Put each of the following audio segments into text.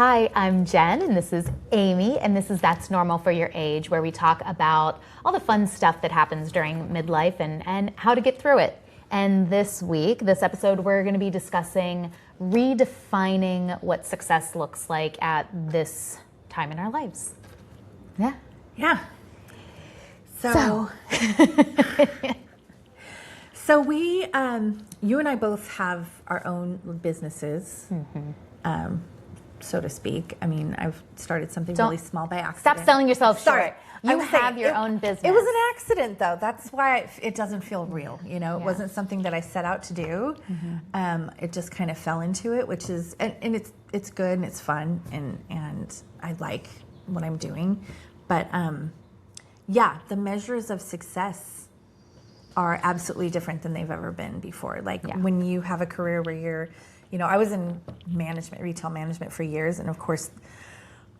Hi, I'm Jen, and this is Amy, and this is That's Normal for Your Age, where we talk about all the fun stuff that happens during midlife and how to get through it. And this week, this episode, we're going to be discussing redefining what success looks like at this time in our lives. Yeah. Yeah. So we, you and I both have our own businesses, so to speak. I mean, I've started something really small by accident. Stop selling yourself Sorry. short. You have your own business. It was an accident, though. That's why it doesn't feel real. You know, it wasn't something that I set out to do. It just kind of fell into it, which is, and it's good and it's fun and I like what I'm doing. But the measures of success are absolutely different than they've ever been before. Like when you have a career where you're, you know, I was in management, retail management for years, and of course,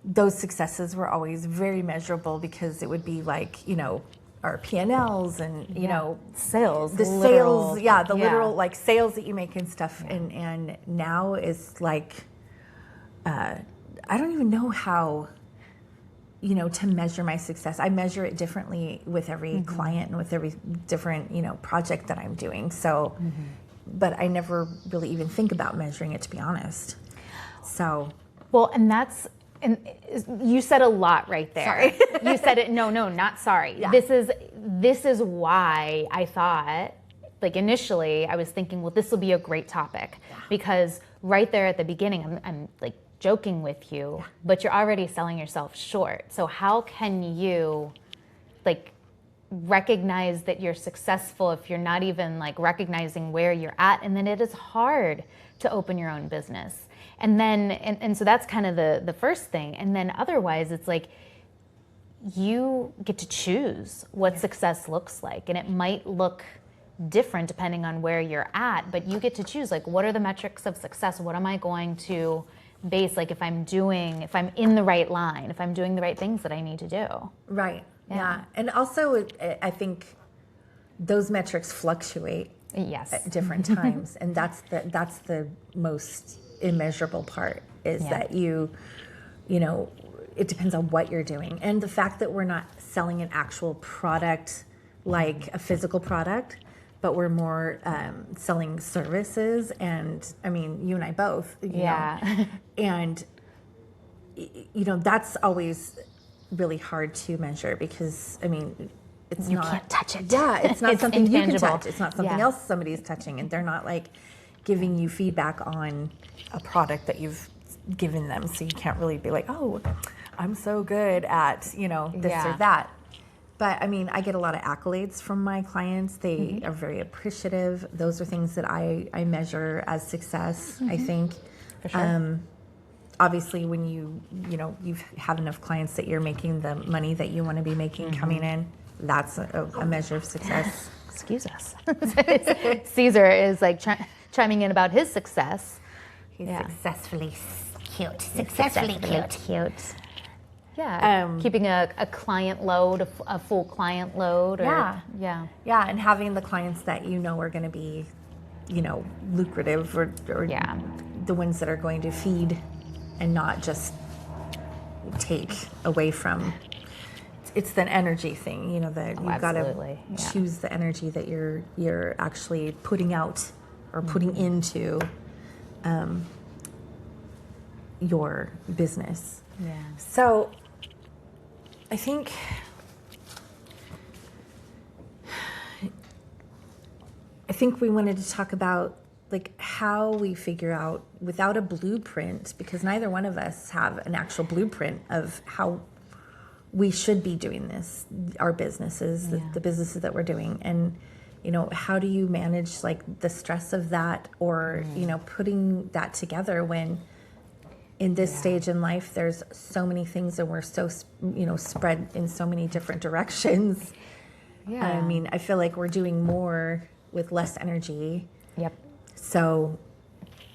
those successes were always very measurable because it would be like, you know, our P&Ls and, you know, sales, the literal like sales that you make and stuff. And now it's like, I don't even know how, you know, to measure my success. I measure it differently with every client and with every different, you know, project that I'm doing. So, but I never really even think about measuring it, to be honest. So. Well, and you said a lot right there. Sorry. You said it. No, not sorry. Yeah. This is why I thought, like initially, I was thinking, well, this will be a great topic because right there at the beginning, I'm like joking with you, but you're already selling yourself short. So how can you, like, recognize that you're successful if you're not even like recognizing where you're at? And then it is hard to open your own business. And then, and so that's kind of the first thing. And then otherwise, it's like you get to choose what success looks like. And it might look different depending on where you're at, but you get to choose, like, what are the metrics of success? What am I going to base, like, if I'm in the right line, if I'm doing the right things that I need to do. Right. Yeah. And also, I think those metrics fluctuate at different times. And that's the most immeasurable part is that you know, it depends on what you're doing. And the fact that we're not selling an actual product like a physical product, but we're more selling services. And I mean, you and I both, you know, and, you know, that's always really hard to measure because, I mean, you can't touch it. Yeah, it's not something intangible. You can touch. It's not something else somebody's touching, and they're not like giving you feedback on a product that you've given them. So you can't really be like, oh, I'm so good at, you know, this or that. But I mean, I get a lot of accolades from my clients. They are very appreciative. Those are things that I measure as success, I think. For sure. Obviously, when you have enough clients that you're making the money that you want to be making coming in, that's a measure of success. Excuse us. Caesar is like chiming in about his success. He's successfully cute. Successfully cute. Yeah. Keeping a client load, a full client load. Yeah, and having the clients that you know are going to be, you know, lucrative or the ones that are going to feed and not just take away from. It's the energy thing, you know, that you've got to choose the energy that you're actually putting out or putting into your business. Yeah. So I think we wanted to talk about like how we figure out without a blueprint, because neither one of us have an actual blueprint of how we should be doing this, our businesses, the businesses that we're doing. And, you know, how do you manage like the stress of that or, you know, putting that together when in this stage in life, there's so many things and we're so, you know, spread in so many different directions. Yeah. I mean, I feel like we're doing more with less energy. Yep. So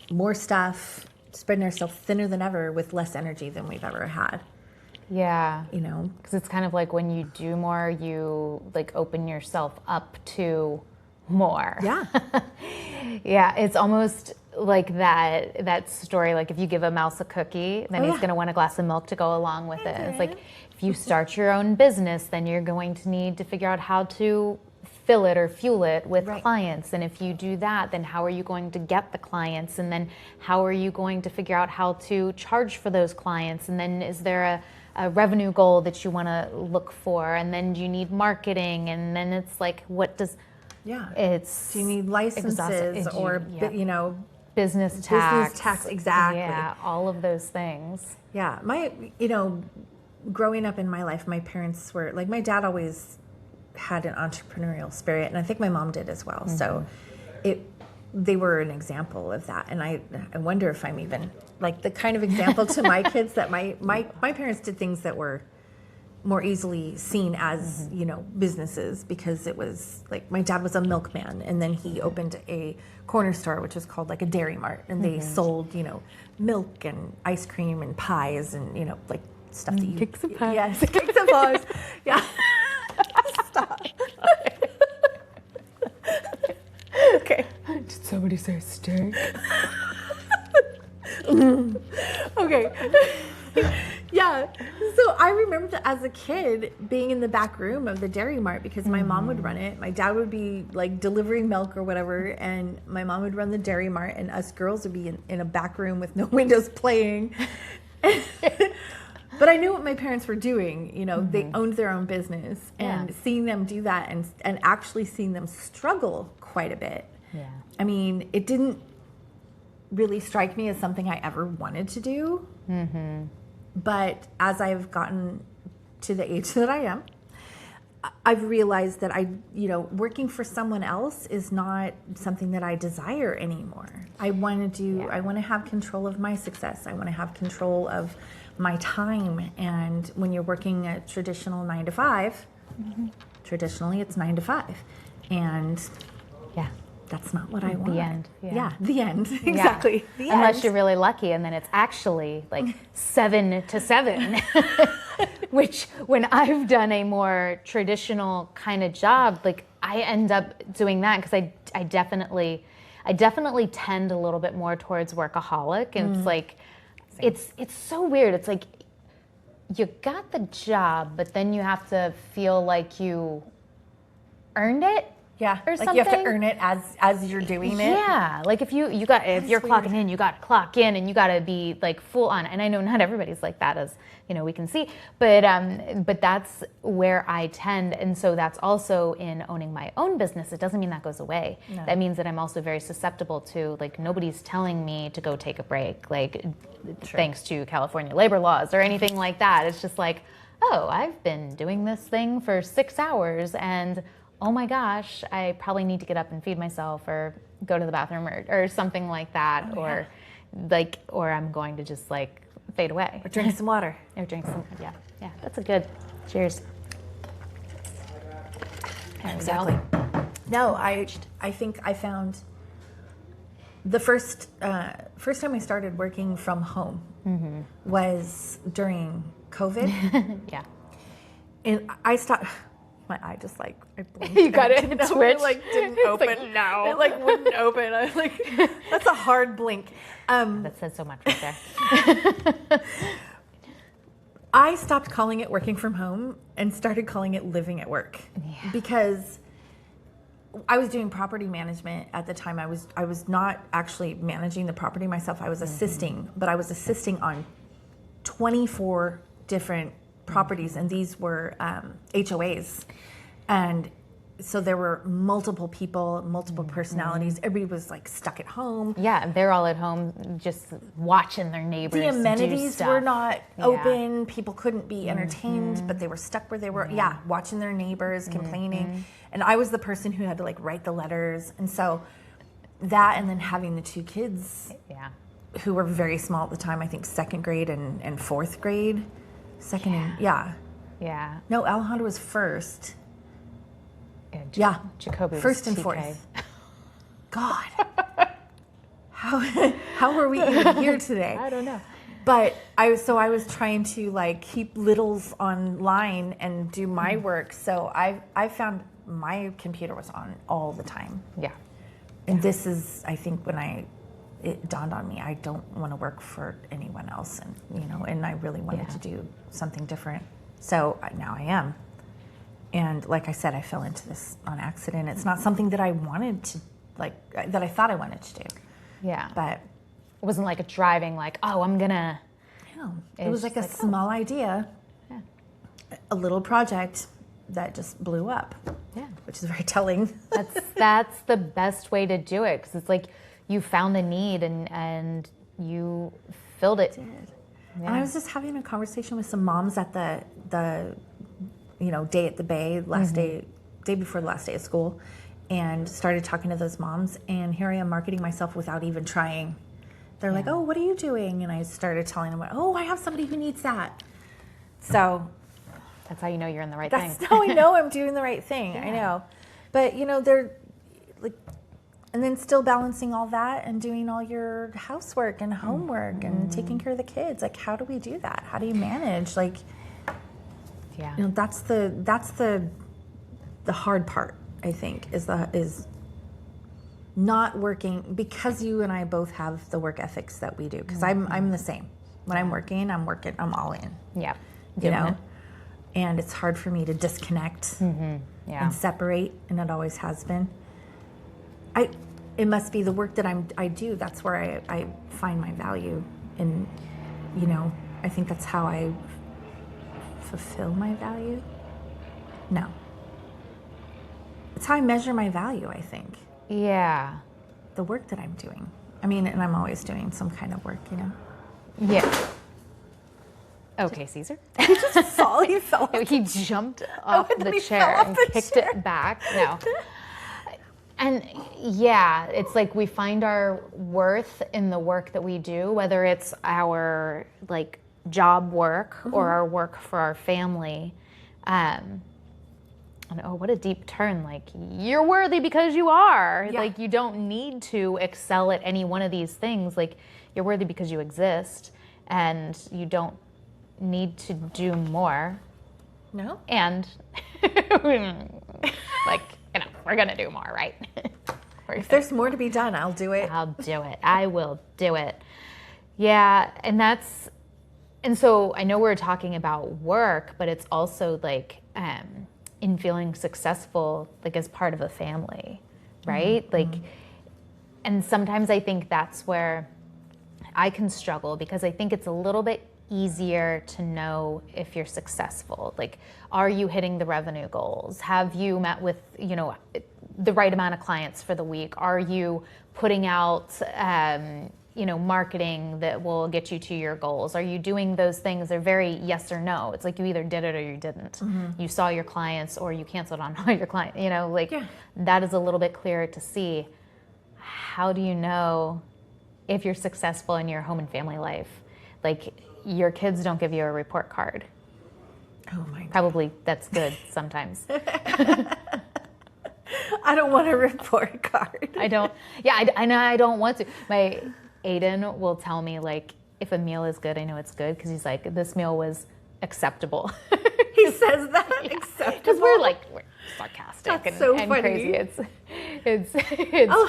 more stuff, spreading ourselves thinner than ever with less energy than we've ever had. Yeah. You know? Because it's kind of like when you do more, you like open yourself up to more. Yeah. Yeah, it's almost like that story, like if you give a mouse a cookie, then he's going to want a glass of milk to go along with it. It's like if you start your own business, then you're going to need to figure out how to fill it or fuel it with clients. And if you do that, then how are you going to get the clients? And then how are you going to figure out how to charge for those clients? And then is there a revenue goal that you want to look for? And then do you need marketing? And then it's like, what does... Yeah. It's do you need licenses or, business tax. Business tax, exactly. Yeah, all of those things. Yeah. Growing up in my life, my parents were, like, my dad always had an entrepreneurial spirit, and I think my mom did as well. So they were an example of that. And I wonder if I'm even, like, the kind of example to my kids that my parents did things that were more easily seen as, businesses, because it was like my dad was a milkman, and then he opened a corner store, which was called like a Dairy Mart, and they sold, milk and ice cream and pies and, like stuff that you... Cakes and pies. Yes, cakes and pies. Yeah. Stop. Okay. Did somebody say steak? Okay. Yeah. So I remember that as a kid being in the back room of the Dairy Mart, because my mom would run it. My dad would be like delivering milk or whatever, and my mom would run the Dairy Mart, and us girls would be in a back room with no windows playing. But I knew what my parents were doing. They owned their own business, and seeing them do that and actually seeing them struggle quite a bit. Yeah. I mean, it didn't really strike me as something I ever wanted to do. But as I've gotten to the age that I am, I've realized that working for someone else is not something that I desire anymore. I want to have control of my success. I want to have control of my time. And when you're working a traditional 9 to 5, traditionally it's 9 to 5. And that's not what I want. The end. Yeah, the end. Exactly. The Unless end. you're really lucky, and then it's actually like 7 to 7. Which, when I've done a more traditional kind of job, like I end up doing that because I definitely tend a little bit more towards workaholic, and it's like it's so weird. It's like you got the job, but then you have to feel like you earned it. Yeah, or like something. you have to earn it as you're doing it. Yeah, like if you're clocking in, you got to clock in, and you got to be like full on. And I know not everybody's like that, as we can see, but that's where I tend, and so that's also in owning my own business. It doesn't mean that goes away. No. That means that I'm also very susceptible to, like, nobody's telling me to go take a break, like thanks to California labor laws or anything like that. It's just like, oh, I've been doing this thing for 6 hours, and oh my gosh, I probably need to get up and feed myself or go to the bathroom or something like that, or I'm going to just like fade away. Or drink some water. Yeah, that's a good cheers. Exactly. No, I think I found the first time I started working from home was during COVID. Yeah. And I stopped. My eye just I blinked. You got it. Twitch. It didn't open. Like, no. It wouldn't open. I was like, that's a hard blink. That says so much right there. I stopped calling it working from home and started calling it living at work, because I was doing property management at the time. I was not actually managing the property myself. I was assisting, but I was assisting on 24 different properties, and these were HOAs, and so there were multiple people, multiple personalities. Everybody was like stuck at home. Yeah, they're all at home just watching their neighbors. The amenities do stuff. were not open. People couldn't be entertained, but they were stuck where they were. Yeah, watching their neighbors, complaining, and I was the person who had to like write the letters, and so that, and then having the 2 kids, who were very small at the time. I think 2nd grade and 4th grade. No, Alejandro was first. Jacoby was first and TK. 4th. God, how were we even here today? I don't know. But I was trying to like keep littles online and do my work. So I found my computer was on all the time. Yeah. And this is, I think, when it dawned on me, I don't want to work for anyone else. And I really wanted to do something different. So now I am. And like I said, I fell into this on accident. It's not something that I wanted to, that I thought I wanted to do. Yeah. But it wasn't like a driving, like, oh, I'm going to. No, it was like a small idea, a little project that just blew up. Yeah. Which is very telling. That's the best way to do it, because it's like you found the need and you filled it. I did. Yeah. And I was just having a conversation with some moms at the day at the Bay, day before the last day of school, and started talking to those moms. And here I am marketing myself without even trying. They're like, oh, what are you doing? And I started telling them, oh, I have somebody who needs that. So that's how you know you're in the right thing. That's how I know I'm doing the right thing. I know. But, they're like, and then still balancing all that and doing all your housework and homework and taking care of the kids. Like, how do we do that? How do you manage? Like, that's the hard part, I think, is not working, because you and I both have the work ethics that we do. Because I'm the same. When I'm working, I'm all in. Yeah. And it's hard for me to disconnect and separate, and it always has been. It must be the work that I do. That's where I find my value, and I think that's how I fulfill my value. No, it's how I measure my value, I think. Yeah, the work that I'm doing. I mean, and I'm always doing some kind of work, Yeah. Okay, Caesar. He just fell. He fell. He jumped off the chair and kicked it back. No. And it's like we find our worth in the work that we do, whether it's our job work or our work for our family. And what a deep turn. Like, you're worthy because you are. Yeah. Like, you don't need to excel at any one of these things. Like, you're worthy because you exist, and you don't need to do more. No. And we're gonna do more, right? If there's more to be done, I'll do it. I'll do it. I will do it. Yeah, and so I know we're talking about work, but it's also in feeling successful, as part of a family, right? Mm-hmm. And sometimes I think that's where I can struggle, because I think it's a little bit easier to know if you're successful. Are you hitting the revenue goals? Have you met with, the right amount of clients for the week? Are you putting out, marketing that will get you to your goals? Are you doing those things? They're very yes or no. It's like you either did it or you didn't. Mm-hmm. You saw your clients or you canceled on all your clients. That is a little bit clearer to see. How do you know if you're successful in your home and family life? Your kids don't give you a report card. Oh my God. Probably that's good sometimes. I don't want a report card. I don't. Yeah, I know I don't want to. My Aiden will tell me if a meal is good, I know it's good, because he's like, this meal was acceptable. He says that. Yeah. Acceptable. Because we're sarcastic That's so funny. Crazy. It's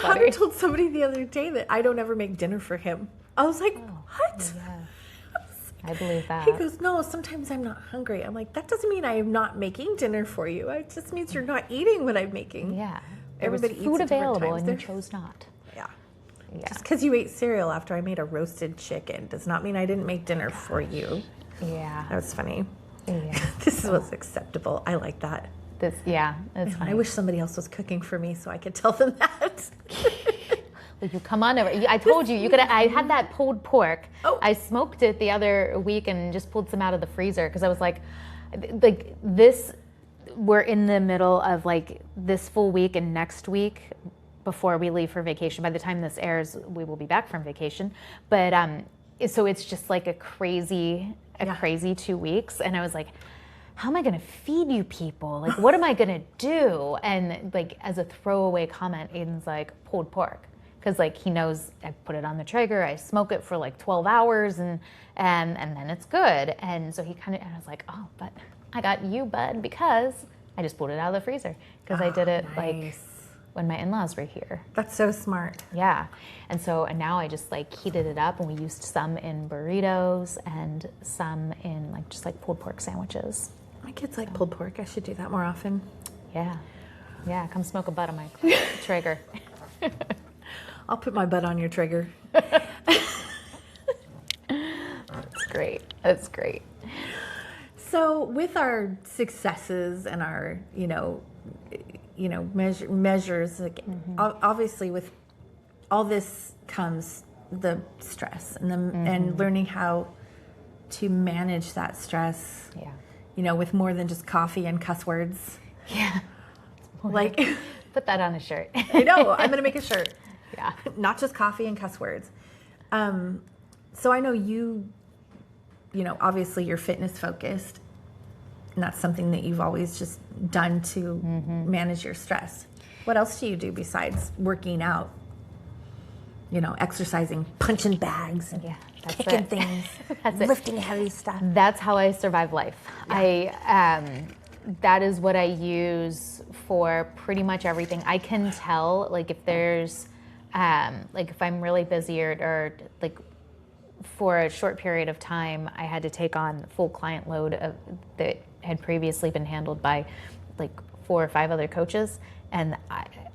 Hunter told somebody the other day that I don't ever make dinner for him. I was like, what? Yeah. I believe that. He goes, no, sometimes I'm not hungry. I'm like, that doesn't mean I am not making dinner for you. It just means you're not eating what I'm making. Yeah. Everybody eats food available and you There's... chose not. Yeah. Just because you ate cereal after I made a roasted chicken does not mean I didn't make dinner for you. Yeah. That was funny. Yeah. This was acceptable. I like that. It's funny. I wish somebody else was cooking for me so I could tell them that. Well, you come on over. I told you could. I had that pulled pork. Oh. I smoked it the other week and just pulled some out of the freezer, because I was like this. We're in the middle of this full week and next week before we leave for vacation. By the time this airs, we will be back from vacation. But so it's just a crazy 2 weeks, and I was like, how am I going to feed you people? What am I going to do? And as a throwaway comment, Aiden's like, pulled pork. Because he knows I put it on the Traeger, I smoke it for 12 hours, and then it's good. And so and I was like, oh, but I got you, bud, because I just pulled it out of the freezer, because I did it nice. when my in-laws were here. That's so smart. Yeah. And now I just like heated it up, and we used some in burritos and some in like just like pulled pork sandwiches. My kids like pulled pork. I should do that more often. Yeah. Yeah, come smoke a butt on my trigger. I'll put my butt on your trigger. That's great. That's great. So with our successes and our, measures, like obviously with all this comes the stress and and learning how to manage that stress. Yeah. With more than just coffee and cuss words. Yeah. Like, put that on a shirt. I know, I'm going to make a shirt. Yeah. Not just coffee and cuss words. So I know obviously you're fitness focused, and that's something that you've always just done to manage your stress. What else do you do besides working out? Exercising, punching bags, and kicking things, lifting heavy stuff. That's how I survive life. Yeah. That is what I use for pretty much everything. I can tell, like, if there's, like, if I'm really busy or like, for a short period of time, I had to take on the full client load that had previously been handled by, like, 4 or 5 other coaches, and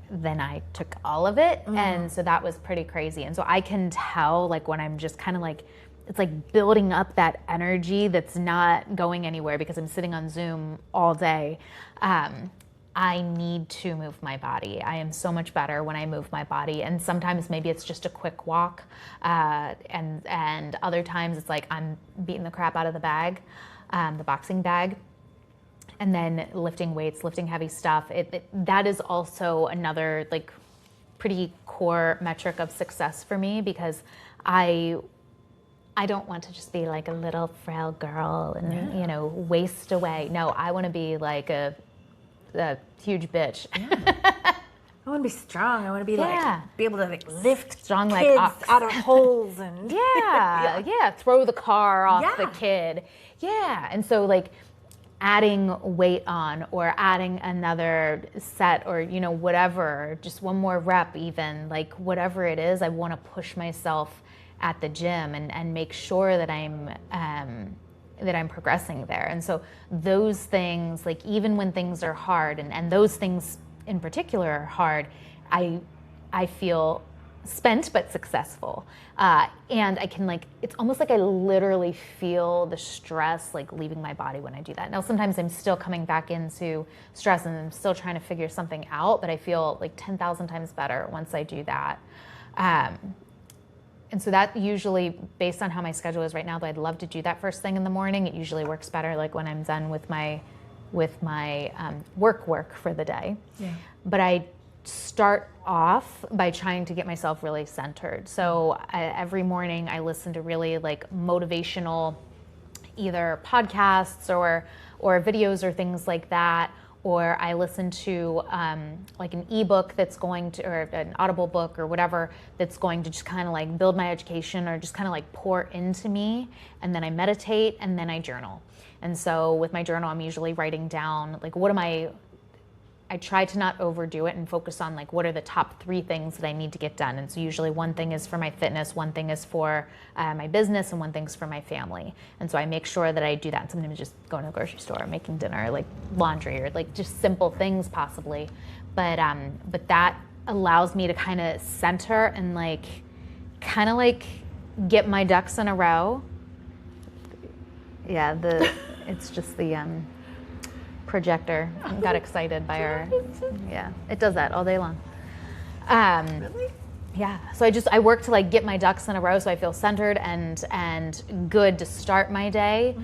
then I took all of it, and so that was pretty crazy. And so I can tell, like, when I'm just kind of like, it's like building up that energy that's not going anywhere because I'm sitting on Zoom all day. I need to move my body. I am so much better when I move my body. And sometimes maybe it's just a quick walk. And other times it's like I'm beating the crap out of the bag, the boxing bag. And then lifting weights, lifting heavy stuff. That is also another like pretty core metric of success for me, because I don't want to just be like a little frail girl and waste away. No, I want to be like a huge bitch. I want to be strong. I want to be be able to like lift strong kids like ox. out of holes and throw the car off the kid. Yeah, and so like adding weight on or adding another set or whatever, just one more rep, even like whatever it is, I want to push myself at the gym and make sure that I'm progressing there. And so those things, like even when things are hard, and those things in particular are hard, I feel spent but successful. And I can it's almost like I literally feel the stress like leaving my body when I do that. Now sometimes I'm still coming back into stress and I'm still trying to figure something out, but I feel like 10,000 times better once I do that. And so that usually, based on how my schedule is right now, though I'd love to do that first thing in the morning, it usually works better like when I'm done with my work for the day. Yeah. But I start off by trying to get myself really centered. So every morning I listen to really like motivational either podcasts or videos or things like that, or I listen to like an ebook that's going to, or an Audible book or whatever, that's going to just kind of like build my education or just kind of like pour into me. And then I meditate and then I journal. And so with my journal, I'm usually writing down like I try to not overdo it and focus on like what are the top 3 things that I need to get done. And so usually one thing is for my fitness, one thing is for my business, and one thing's for my family. And so I make sure that I do that. And sometimes just going to the grocery store, making dinner, like laundry, or like just simple things possibly. But that allows me to kind of center and like kind of like get my ducks in a row. Yeah, it's just the projector got excited by our, it does that all day long. Really? Yeah, so I work to like get my ducks in a row so I feel centered and good to start my day,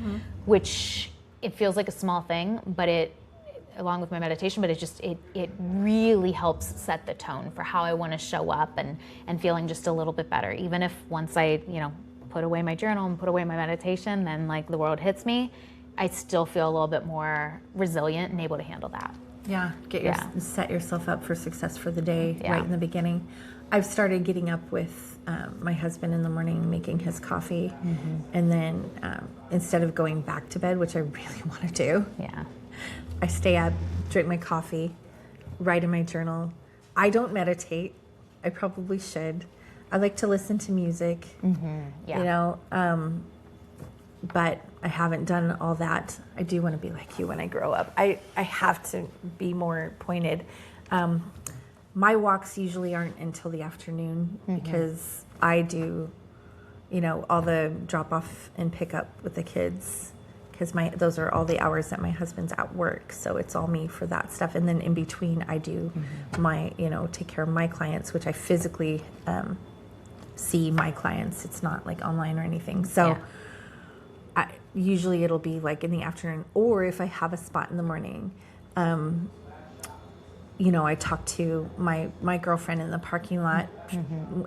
which it feels like a small thing, but it, along with my meditation, but it really helps set the tone for how I want to show up and feeling just a little bit better. Even if once I, put away my journal and put away my meditation, then like the world hits me, I still feel a little bit more resilient and able to handle that. Yeah, set yourself up for success for the day right in the beginning. I've started getting up with my husband in the morning, making his coffee, and then instead of going back to bed, which I really want to do, I stay up, drink my coffee, write in my journal, I don't meditate. I probably should. I like to listen to music, Yeah. you know, but I haven't done all that. I do want to be like you when I grow up. I have to be more pointed. My walks usually aren't until the afternoon because I do, you know, all the drop off and pick up with the kids, because those are all the hours that my husband's at work. So it's all me for that stuff. And then in between I do my, you know, take care of my clients, which I physically see my clients. It's not like online or anything. So usually it'll be like in the afternoon, or if I have a spot in the morning, you know, I talk to my girlfriend in the parking lot.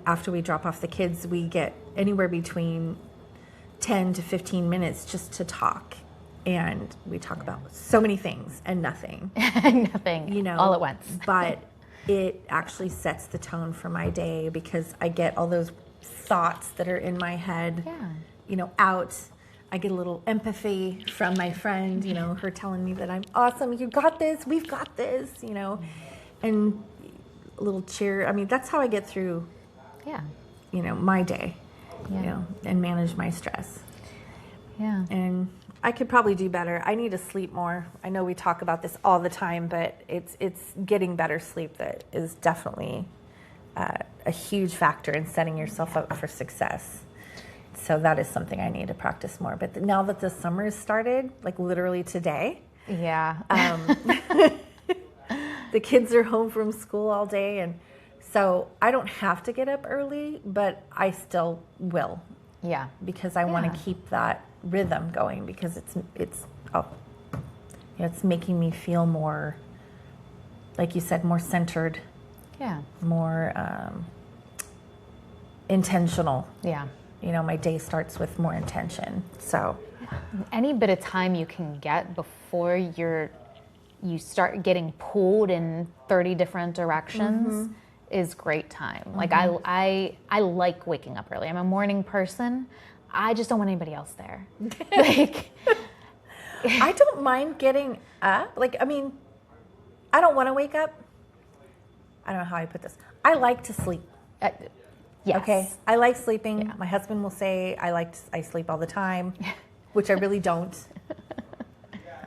After we drop off the kids, we get anywhere between 10 to 15 minutes just to talk. And we talk about so many things and nothing. Nothing, you know, all at once. But it actually sets the tone for my day, because I get all those thoughts that are in my head, you know, out. I get a little empathy from my friend, you know, her telling me that I'm awesome. You got this. We've got this, you know, and a little cheer. I mean, that's how I get through, you know, my day, you know, and manage my stress. Yeah. And I could probably do better. I need to sleep more. I know we talk about this all the time, but it's getting better sleep that is definitely a huge factor in setting yourself up for success. So that is something I need to practice more. But now that the summer has started, like literally today, the kids are home from school all day, and so I don't have to get up early, but I still will. Yeah. Because I want to keep that rhythm going, because it's you know, it's making me feel more, like you said, more centered. Yeah. More intentional. Yeah. You know, my day starts with more intention. So any bit of time you can get before you start getting pulled in 30 different directions is great time. Like I like waking up early. I'm a morning person. I just don't want anybody else there. Like I don't mind getting up. Like, I mean, I don't want to wake up. I don't know how I put this. I like to sleep. Yes. Okay. I like sleeping. Yeah. My husband will say I sleep all the time, which I really don't.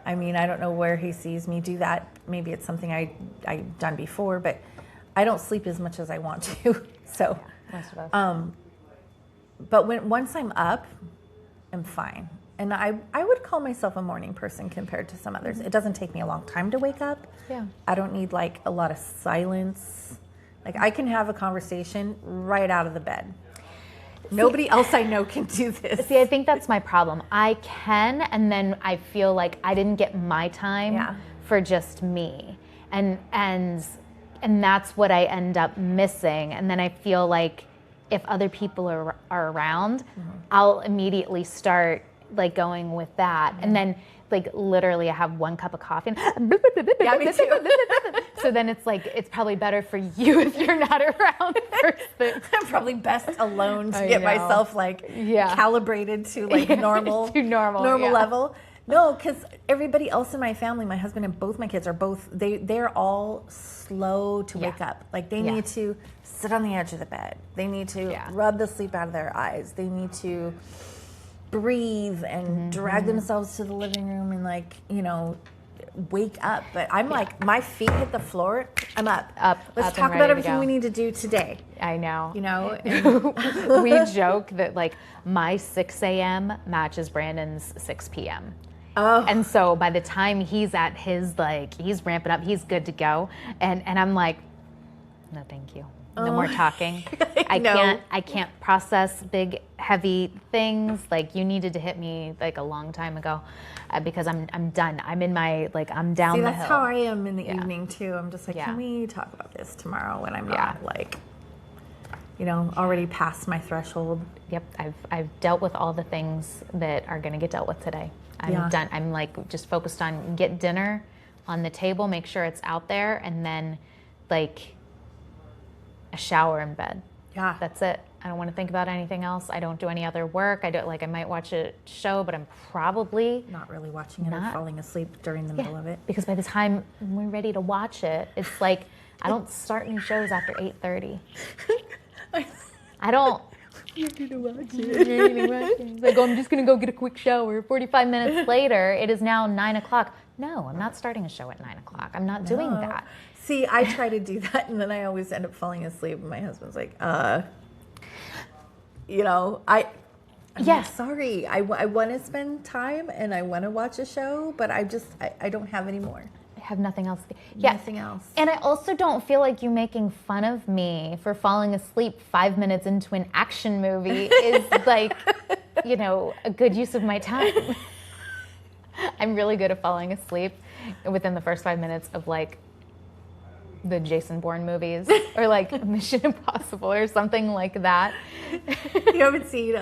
I mean, I don't know where he sees me do that. Maybe it's something I've done before, but I don't sleep as much as I want to. So, most of us. But once I'm up, I'm fine. And I would call myself a morning person compared to some others. It doesn't take me a long time to wake up. Yeah. I don't need like a lot of silence. Like I can have a conversation right out of the bed. Nobody else I know can do this. See, I think that's my problem. I can, and then I feel like I didn't get my time for just me. And that's what I end up missing. And then I feel like if other people are around, I'll immediately start like going with that. And then like literally I have one cup of coffee and Yeah, me too. so then it's like it's probably better for you if you're not around first thing. I'm probably best alone to get myself like calibrated to like normal to normal level. No, because everybody else in my family, my husband and both my kids are they're all slow to wake up. Like they need to sit on the edge of the bed. They need to rub the sleep out of their eyes. They need to breathe and drag themselves to the living room and like, you know, wake up. But I'm like, my feet hit the floor, I'm up. Let's talk about everything we need to do today. I know. You know? We joke that like my 6 a.m. matches Brandon's 6 p.m. Oh. And so by the time he's at his, like, he's ramping up, he's good to go. And I'm like, no, thank you. No more talking. I can't process big, heavy things. Like you needed to hit me like a long time ago, because I'm done. I'm in my I'm down the hill. That's how I am in the evening too. I'm just like, can we talk about this tomorrow when I'm not like, you know, already past my threshold? Yep, I've dealt with all the things that are going to get dealt with today. I'm done. I'm like just focused on get dinner on the table, make sure it's out there, and then like a shower in bed. Yeah. That's it. I don't want to think about anything else. I don't do any other work. I might watch a show, but I'm probably not really watching it or falling asleep during the middle of it. Because by the time we're ready to watch it, it's like I don't start new shows after 8:30. I don't. You're gonna watch it. It's like, oh, I'm just gonna go get a quick shower. 45 minutes later, it is now 9 o'clock. No, I'm not starting a show at 9 o'clock. I'm not doing that. See, I try to do that, and then I always end up falling asleep. And my husband's like, I'm sorry. I want to spend time, and I want to watch a show, but I don't have any more. I have nothing else. Nothing else. And I also don't feel like you making fun of me for falling asleep 5 minutes into an action movie is like, a good use of my time. I'm really good at falling asleep within the first 5 minutes of like the Jason Bourne movies or like Mission Impossible or something like that. You haven't seen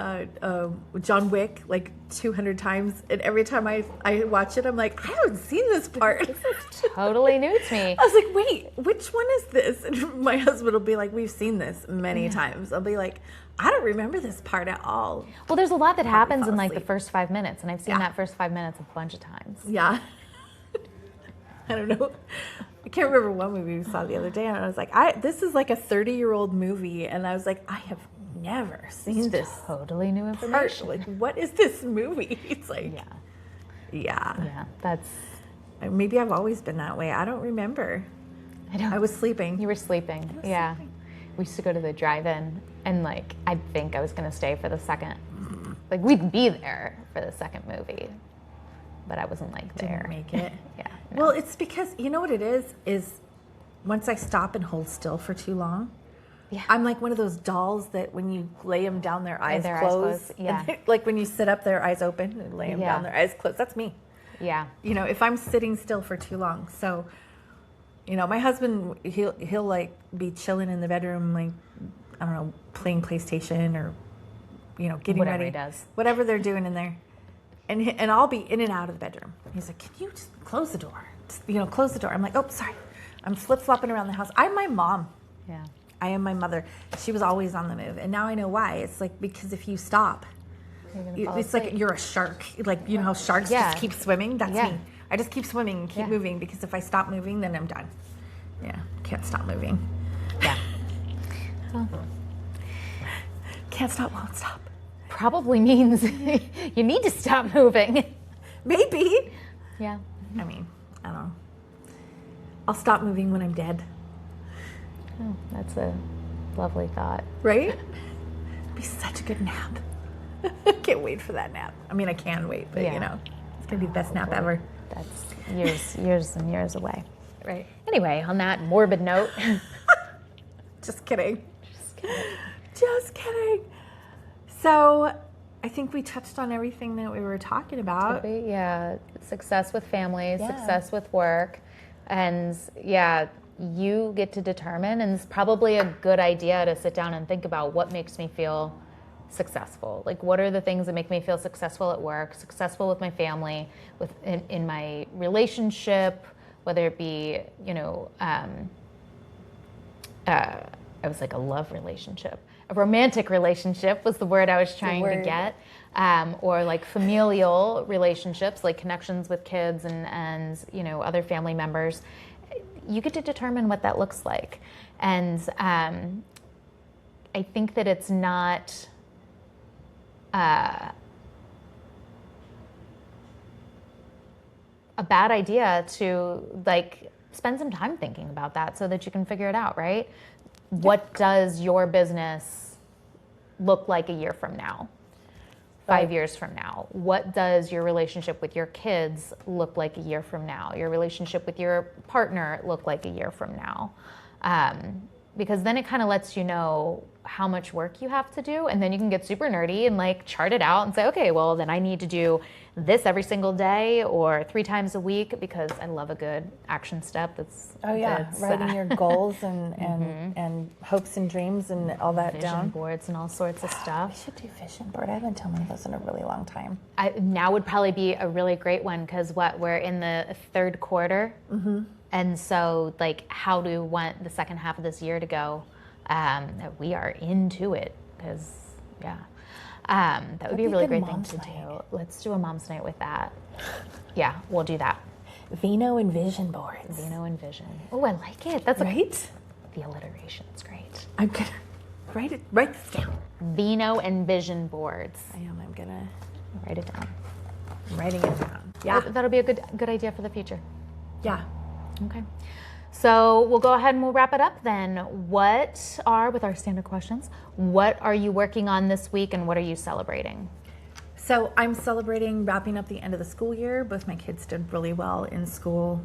John Wick like 200 times, and every time I watch it, I'm like, I haven't seen this part. This is totally new to me. I was like, wait, which one is this? And my husband will be like, we've seen this many times. I'll be like, I don't remember this part at all. Well, there's a lot that happens in like the first 5 minutes, and I've seen that first 5 minutes a bunch of times. Yeah. I don't know. I can't remember one movie we saw the other day, and I was like, this is like a 30-year-old movie, and I was like, I have never seen this. Totally new information. Like, what is this movie? It's like, yeah, that's. Maybe I've always been that way. I don't remember. I was sleeping. You were sleeping. Yeah. Sleeping. We used to go to the drive-in, and like, I think I was gonna stay for the second. Like, we'd be there for the second movie, but I wasn't like there. Didn't make it. Yeah. No. Well, it's because, you know what it is once I stop and hold still for too long, I'm like one of those dolls that when you lay them down, their eyes close. Yeah. Like when you sit up, their eyes open, and lay them down, their eyes closed. That's me. Yeah. If I'm sitting still for too long. So, my husband, he'll like be chilling in the bedroom, like, I don't know, playing PlayStation or, getting whatever ready. He does. Whatever they're doing in there. And I'll be in and out of the bedroom. He's like, can you just close the door? Just, close the door. I'm like, oh, sorry. I'm flip-flopping around the house. I'm my mom. Yeah. I am my mother. She was always on the move. And now I know why. It's like, because if you stop, it's like you're a shark. Like, how sharks just keep swimming? That's me. I just keep swimming and keep moving, because if I stop moving, then I'm done. Yeah. Can't stop moving. Yeah. Well. Can't stop, won't stop. Probably means you need to stop moving. Maybe. Yeah. I mean, I don't know. I'll stop moving when I'm dead. Oh, that's a lovely thought. Right? It'd be such a good nap. Can't wait for that nap. I mean, I can wait, but it's going to be the best nap ever. That's years and years away. Right. Anyway, on that morbid note. Just kidding. Just kidding. So, I think we touched on everything that we were talking about. Yeah. Success with family, success with work. And you get to determine, and it's probably a good idea to sit down and think about what makes me feel successful. Like, what are the things that make me feel successful at work, successful with my family, in my relationship, whether it be, I was like a love relationship. A romantic relationship was the word I was trying to get. Or like familial relationships, like connections with kids and other family members. You get to determine what that looks like. And I think that it's not a bad idea to like spend some time thinking about that so that you can figure it out, right? What does your business look like a year from now? 5 years from now? What does your relationship with your kids look like a year from now? Your relationship with your partner look like a year from now? Because then it kind of lets you know how much work you have to do, and then you can get super nerdy and like chart it out and say, okay, well then I need to do this every single day or 3 times a week, because I love a good action step. Writing your goals and hopes and dreams and all that vision down. boards and all sorts of stuff. We should do vision board. I haven't done one of those in a really long time. Now would probably be a really great one, because we're in the third quarter. And so, like, how do we want the second half of this year to go? We are into it, because, that would be a really great thing to do. Let's do a mom's night with that. Yeah, we'll do that. Vino and vision boards. Vino and vision. Oh, I like it. That's right. The alliteration's great. I'm gonna write this down. Vino and vision boards. I am. I'm gonna write it down. I'm writing it down. Yeah. That'll be a good idea for the future. Yeah. Okay. So we'll go ahead and we'll wrap it up then. With our standard questions, what are you working on this week and what are you celebrating? So I'm celebrating wrapping up the end of the school year. Both my kids did really well in school.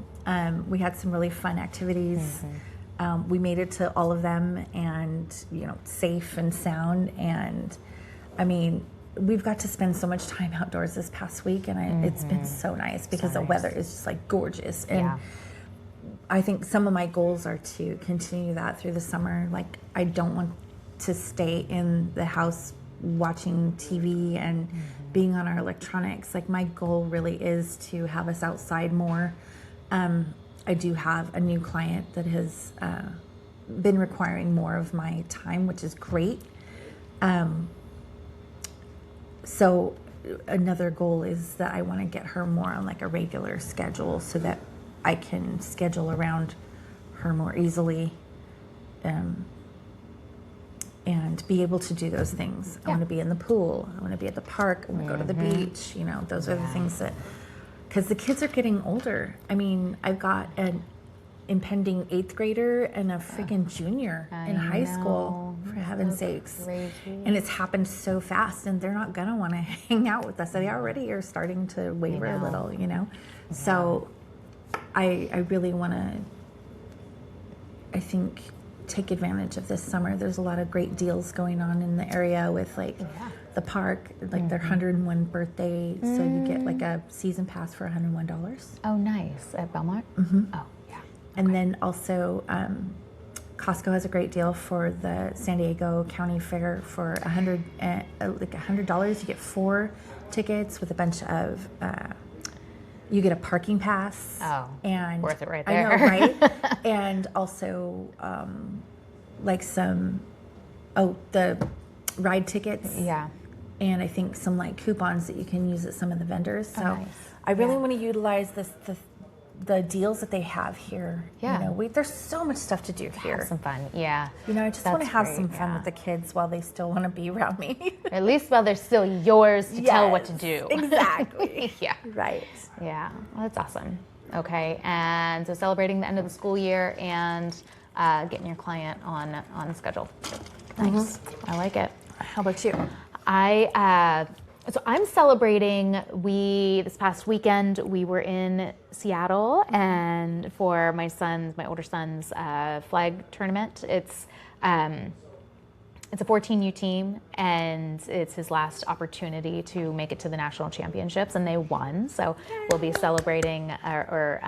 We had some really fun activities. We made it to all of them and, safe and sound. And I mean, we've got to spend so much time outdoors this past week and it's been so nice because the weather is just like gorgeous. And I think some of my goals are to continue that through the summer. Like I don't want to stay in the house watching TV and being on our electronics. Like my goal really is to have us outside more. I do have a new client that has been requiring more of my time, which is great. So another goal is that I want to get her more on like a regular schedule so that I can schedule around her more easily. And be able to do those things. I want to be in the pool. I want to be at the park. I want to go to the beach. Those are the things that, because the kids are getting older. I mean, I've got an impending 8th grader and a freaking junior in high school, for heaven's sakes. Crazy. And it's happened so fast, and they're not going to want to hang out with us. They already are starting to waver a little, So I really want to, I think, take advantage of this summer. There's a lot of great deals going on in the area with the park, like their 101 birthday. So you get like a season pass for $101. Oh, nice. At Belmont? Oh, yeah. And then also Costco has a great deal for the San Diego County Fair for $100. You get 4 tickets with a bunch of you get a parking pass. Oh, and worth it right there. I know, right? And also, like the ride tickets. Yeah. And I think some like coupons that you can use at some of the vendors. So nice. I really want to utilize the deals that they have here. Yeah. There's so much stuff to do here. Have some fun. Yeah. I just want to have some fun yeah. with the kids while they still want to be around me. At least while they're still yours to tell what to do. Exactly. Yeah. Right. Yeah. Well, that's awesome. Okay. And so celebrating the end of the school year and getting your client on schedule. Nice. I like it. How about you? So I'm celebrating. This past weekend we were in Seattle and for my older son's flag tournament. It's a 14U team and it's his last opportunity to make it to the national championships and they won. So we'll be celebrating or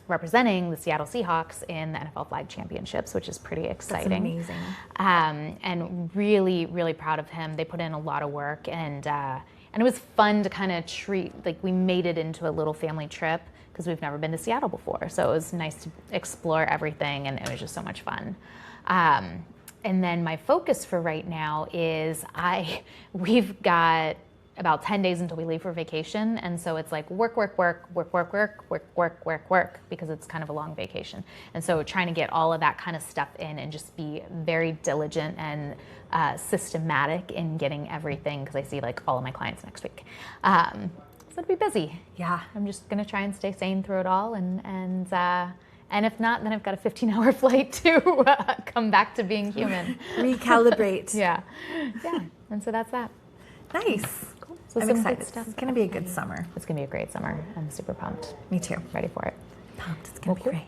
representing the Seattle Seahawks in the NFL Flag Championships, which is pretty exciting. That's amazing. And really, really proud of him. They put in a lot of work, and it was fun to kind of we made it into a little family trip because we've never been to Seattle before. So it was nice to explore everything, and it was just so much fun. And then my focus for right now is we've got about 10 days until we leave for vacation. And so it's like work, because it's kind of a long vacation. And so trying to get all of that kind of stuff in and just be very diligent and systematic in getting everything, because I see like all of my clients next week. So it'll be busy. Yeah. I'm just going to try and stay sane through it all. And if not, then I've got a 15-hour flight to come back to being human. Recalibrate. Yeah. And so that's that. Nice. Cool. So I'm some excited. good stuff. It's going to be a good summer. It's going to be a great summer. I'm super pumped. Me too. Ready for it. Pumped. It's going to be great.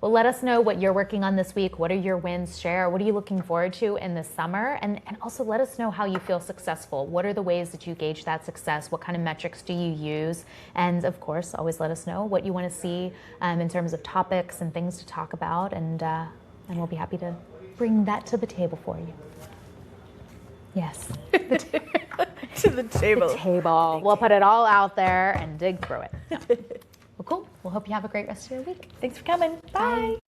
Well, let us know what you're working on this week. What are your wins? Share. What are you looking forward to in the summer? And also let us know how you feel successful. What are the ways that you gauge that success? What kind of metrics do you use? And of course, always let us know what you want to see in terms of topics and things to talk about. And we'll be happy to bring that to the table for you. Yes. To the table. The table. We'll put it all out there and dig through it. Yeah. Well, cool. We'll hope you have a great rest of your week. Thanks for coming. Bye.